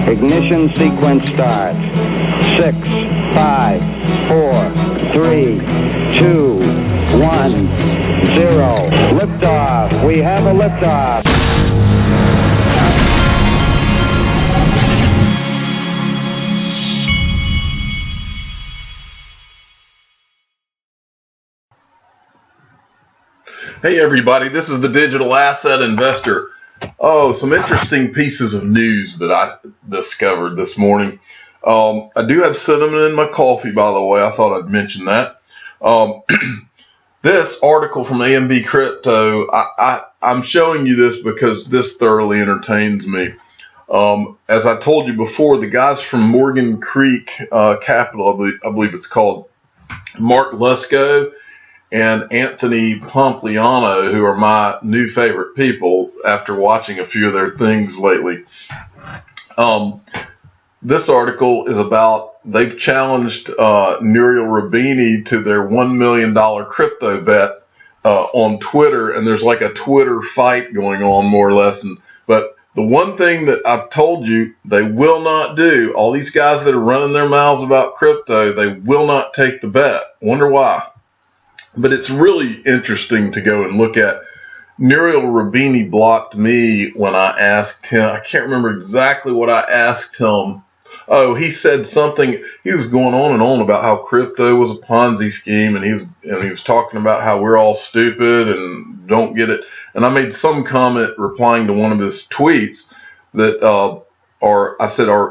Ignition sequence starts. 6, 5, 4, 3, 2, 1, 0. Liftoff. We have a liftoff. Hey everybody, this is the Digital Asset Investor. Oh, some interesting pieces of news that I discovered this morning. I do have cinnamon in my coffee, by the way. I thought I'd mention that. This article from AMB Crypto, I'm showing you this because this thoroughly entertains me. As I told you before, the guys from Morgan Creek Capital, I believe it's called, Mark Lesko and Anthony Pompliano, who are my new favorite people after watching a few of their things lately. This article is about, they've challenged Nouriel Roubini to their $1 million crypto bet on Twitter, and there's like a Twitter fight going on more or less. But the one thing that I've told you they will not do, all these guys that are running their mouths about crypto, they will not take the bet. Wonder why? But it's really interesting to go and look at. Nouriel Roubini blocked me when I asked him. I can't remember exactly what I asked him. Oh, he said something. He was going on and on about how crypto was a Ponzi scheme, and he was talking about how we're all stupid and don't get it. And I made some comment replying to one of his tweets that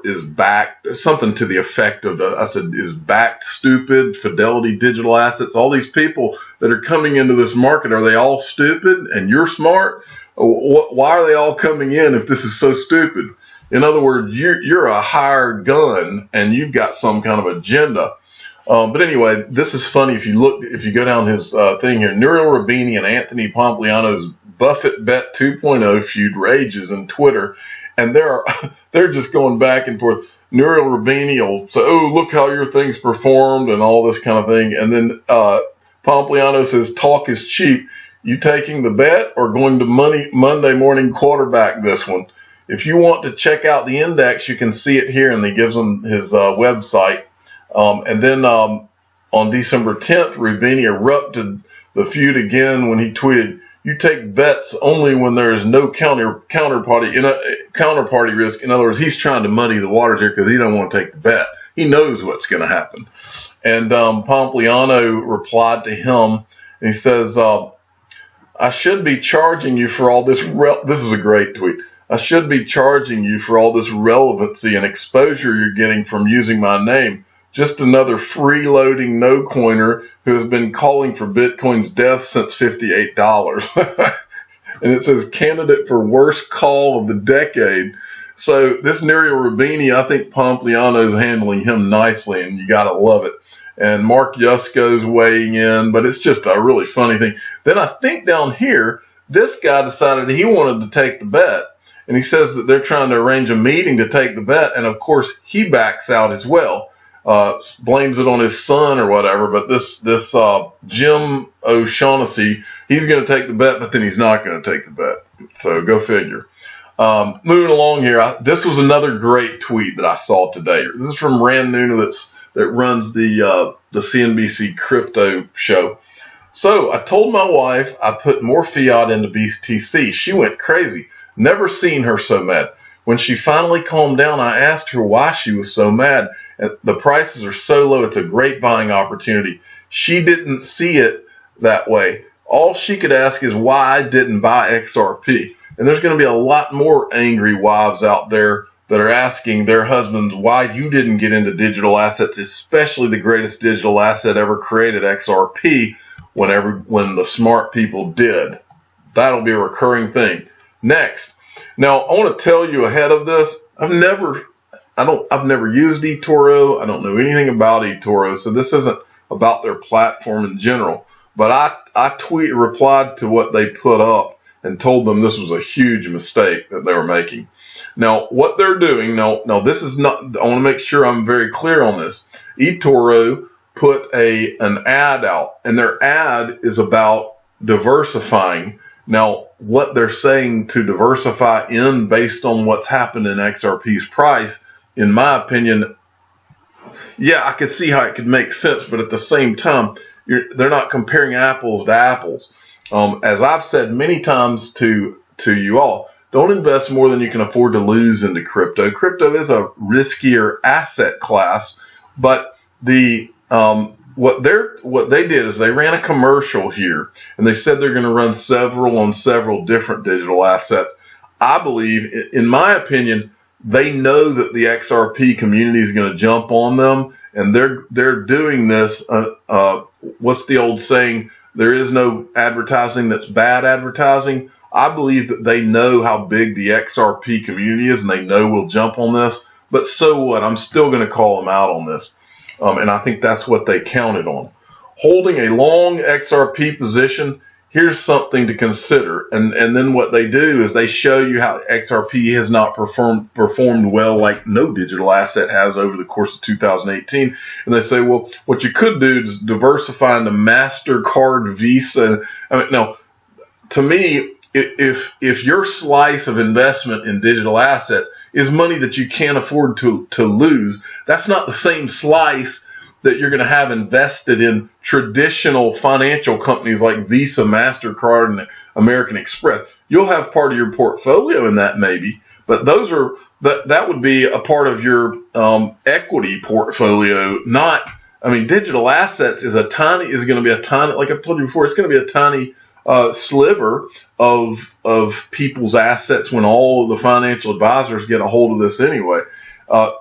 is backed, something to the effect of, I said, is backed stupid, Fidelity Digital Assets, all these people that are coming into this market, are they all stupid and you're smart? Why are they all coming in if this is so stupid? In other words, you're a hired gun and you've got some kind of agenda. But anyway, this is funny. If you go down his thing here, Nouriel Roubini and Anthony Pompliano's Buffett Bet 2.0 feud rages in Twitter. And they're just going back and forth. Nouriel Roubini will say, "Oh, look how your thing's performed," and all this kind of thing. And then Pompliano says, "Talk is cheap. You taking the bet or going to Monday morning quarterback this one?" If you want to check out the index, you can see it here, and he gives them his website. And then on December 10th, Roubini erupted the feud again when he tweeted, "You take bets only when there is no counterparty risk." In other words, he's trying to muddy the waters here because he don't want to take the bet. He knows what's going to happen. And Pompliano replied to him, and he says, "I should be charging you for all this." This is a great tweet. "I should be charging you for all this relevancy and exposure you're getting from using my name. Just another freeloading no-coiner who has been calling for Bitcoin's death since $58. And it says, "Candidate for worst call of the decade." So this Nouriel Roubini, I think Pompliano is handling him nicely, and you got to love it. And Mark Yusko's weighing in, but it's just a really funny thing. Then I think down here, this guy decided he wanted to take the bet. And he says that they're trying to arrange a meeting to take the bet. And of course, he backs out as well. Blames it on his son or whatever, but this Jim O'Shaughnessy, he's going to take the bet, but then he's not going to take the bet. So go figure. Moving along here, this was another great tweet that I saw today. This is from Rand Nuna that runs the CNBC crypto show. "So I told my wife I put more fiat into BTC. She went crazy. Never seen her so mad. When she finally calmed down, I asked her why she was so mad. The prices are so low, it's a great buying opportunity. She didn't see it that way. All she could ask is why I didn't buy XRP." And there's going to be a lot more angry wives out there that are asking their husbands why you didn't get into digital assets, especially the greatest digital asset ever created, XRP, when the smart people did. That'll be a recurring thing. Next. Now, I want to tell you ahead of this, I've never used eToro. I don't know anything about eToro, so this isn't about their platform in general. But I replied to what they put up and told them this was a huge mistake that they were making. Now, what they're doing, now this is not, I want to make sure I'm very clear on this. eToro put an ad out, and their ad is about diversifying. Now, what they're saying to diversify in based on what's happened in XRP's price, in my opinion, yeah, I could see how it could make sense, but at the same time, they're not comparing apples to apples. As I've said many times to you all, don't invest more than you can afford to lose into crypto. Crypto is a riskier asset class, but what they did is they ran a commercial here, and they said they're going to run several on several different digital assets. I believe, in my opinion, they know that the XRP community is going to jump on them, and they're doing this. What's the old saying? There is no advertising that's bad advertising. I believe that they know how big the XRP community is, and they know we'll jump on this. But so what? I'm still going to call them out on this. And I think that's what they counted on. Holding a long XRP position, here's something to consider. And then what they do is they show you how XRP has not performed well like no digital asset has over the course of 2018. And they say, well, what you could do is diversify into MasterCard, Visa. I mean, no, to me, if your slice of investment in digital assets is money that you can't afford to lose, that's not the same slice that you're going to have invested in traditional financial companies like Visa, MasterCard, and American Express. You'll have part of your portfolio in that maybe, but that would be a part of your equity portfolio. Not, I mean, digital assets is going to be a tiny, like I've told you before, it's going to be a tiny sliver of people's assets when all of the financial advisors get a hold of this anyway.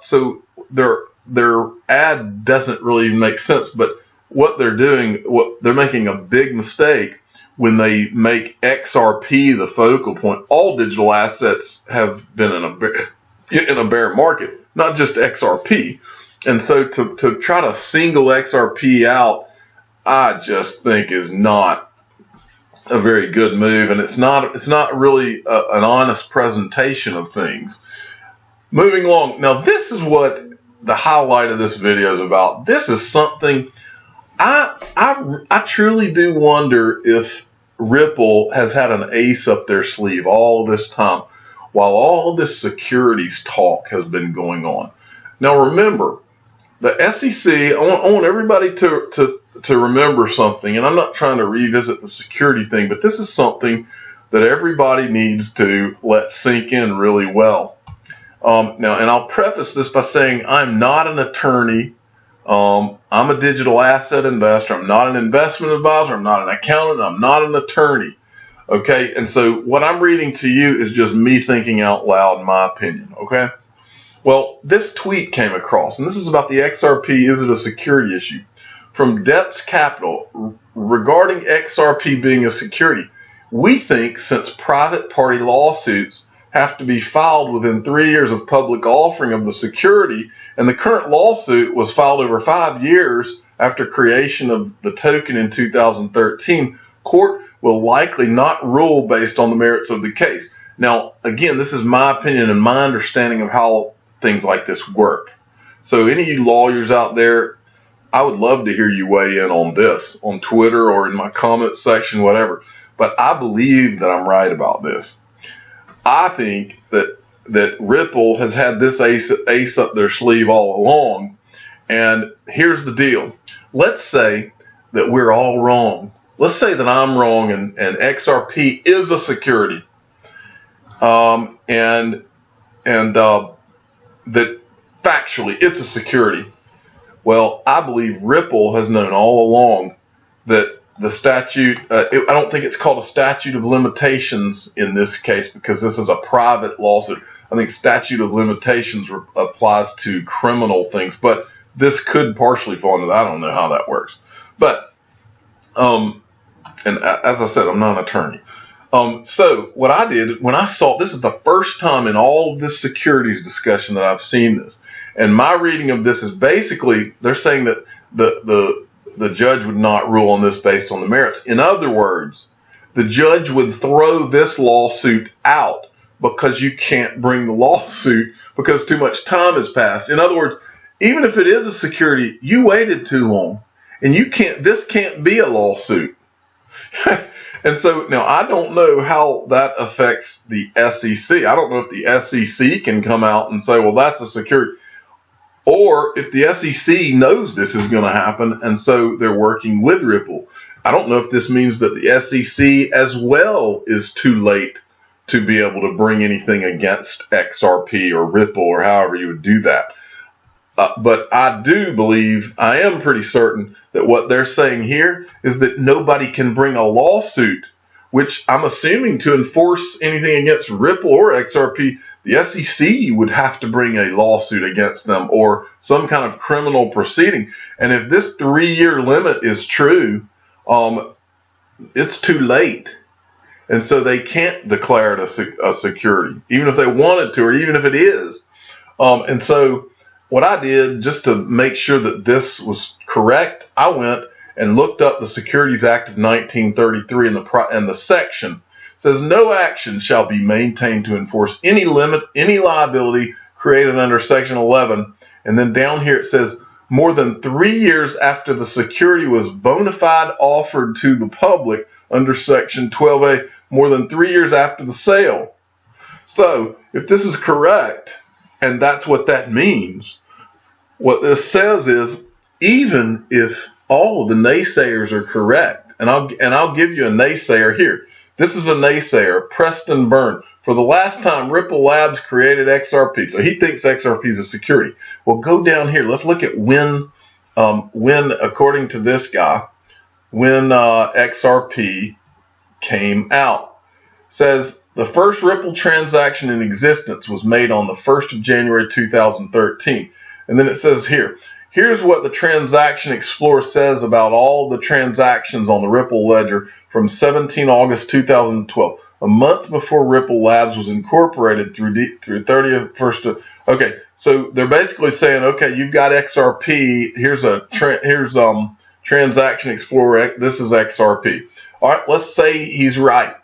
So their ad doesn't really make sense, but what they're doing, they're making a big mistake when they make XRP the focal point. All digital assets have been in a bear market, not just XRP. And so to try to single XRP out, I just think is not a very good move, and it's not really an honest presentation of things. Moving along, now this is what the highlight of this video is about. This is something I truly do wonder if Ripple has had an ace up their sleeve all this time while all this securities talk has been going on. Now remember, the SEC, I want everybody to remember something, and I'm not trying to revisit the security thing, but this is something that everybody needs to let sink in really well. Now, and I'll preface this by saying I'm not an attorney. I'm a digital asset investor. I'm not an investment advisor. I'm not an accountant. I'm not an attorney. Okay, and so what I'm reading to you is just me thinking out loud, in my opinion. Okay, well, this tweet came across, and this is about the XRP. Is it a security issue? From DeepScapital regarding XRP being a security. We think since private party lawsuits have to be filed within 3 years of public offering of the security, and the current lawsuit was filed over 5 years after creation of the token in 2013, court will likely not rule based on the merits of the case. Now, again, this is my opinion and my understanding of how things like this work. So any of you lawyers out there, I would love to hear you weigh in on this on Twitter or in my comment section, whatever. But I believe that I'm right about this. I think that Ripple has had this ace up their sleeve all along. And here's the deal. Let's say that we're all wrong. Let's say that I'm wrong and XRP is a security. And that factually it's a security. Well, I believe Ripple has known all along that the statute, I don't think it's called a statute of limitations in this case because this is a private lawsuit. I think statute of limitations applies to criminal things, but this could partially fall into that. I don't know how that works. But, and as I said, I'm not an attorney. So what I did when I saw, this is the first time in all of this securities discussion that I've seen this. And my reading of this is basically, they're saying that the judge would not rule on this based on the merits. In other words, the judge would throw this lawsuit out because you can't bring the lawsuit because too much time has passed. In other words, even if it is a security, you waited too long and this can't be a lawsuit. And so now I don't know how that affects the SEC. I don't know if the SEC can come out and say, well, that's a security. Or if the SEC knows this is going to happen, and so they're working with Ripple. I don't know if this means that the SEC as well is too late to be able to bring anything against XRP or Ripple or however you would do that. But I do believe, I am pretty certain that what they're saying here is that nobody can bring a lawsuit, which I'm assuming to enforce anything against Ripple or XRP, the SEC would have to bring a lawsuit against them or some kind of criminal proceeding. And if this 3-year limit is true, it's too late. And so they can't declare it a security, even if they wanted to, or even if it is. And so what I did, just to make sure that this was correct, I went and looked up the Securities Act of 1933, and the section says no action shall be maintained to enforce any limit, any liability created under Section 11. And then down here it says more than 3 years after the security was bona fide offered to the public under Section 12A, more than 3 years after the sale. So if this is correct, and that's what that means, what this says is even if all of the naysayers are correct, and I'll give you a naysayer here. This is a naysayer, Preston Byrne. For the last time, Ripple Labs created XRP. So he thinks XRP is a security. Well, go down here. Let's look at when according to this guy, when XRP came out. It says the first Ripple transaction in existence was made on the 1st of January 2013. And then it says here, here's what the Transaction Explorer says about all the transactions on the Ripple ledger from 17 August 2012, a month before Ripple Labs was incorporated through 31st. Okay, so they're basically saying, okay, you've got XRP. Here's Transaction Explorer. This is XRP. All right, let's say he's right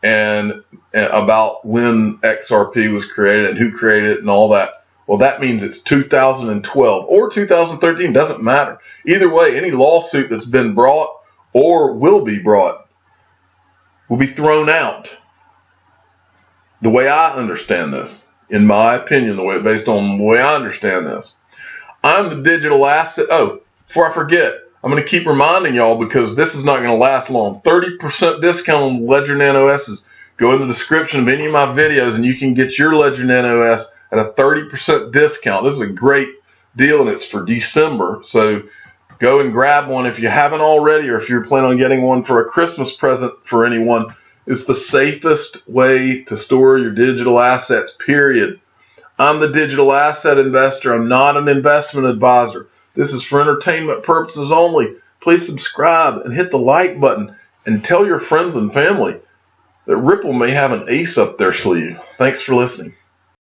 and about when XRP was created and who created it and all that. Well, that means it's 2012 or 2013, doesn't matter. Either way, any lawsuit that's been brought or will be brought will be thrown out. The way I understand this, in my opinion, based on the way I understand this, I'm the digital asset. Oh, before I forget, I'm going to keep reminding y'all because this is not going to last long. 30% discount on Ledger Nano S's. Go in the description of any of my videos and you can get your Ledger Nano S at a 30% discount. This is a great deal and it's for December. So go and grab one if you haven't already, or if you're planning on getting one for a Christmas present for anyone. It's the safest way to store your digital assets, period. I'm the digital asset investor. I'm not an investment advisor. This is for entertainment purposes only. Please subscribe and hit the like button and tell your friends and family that Ripple may have an ace up their sleeve. Thanks for listening.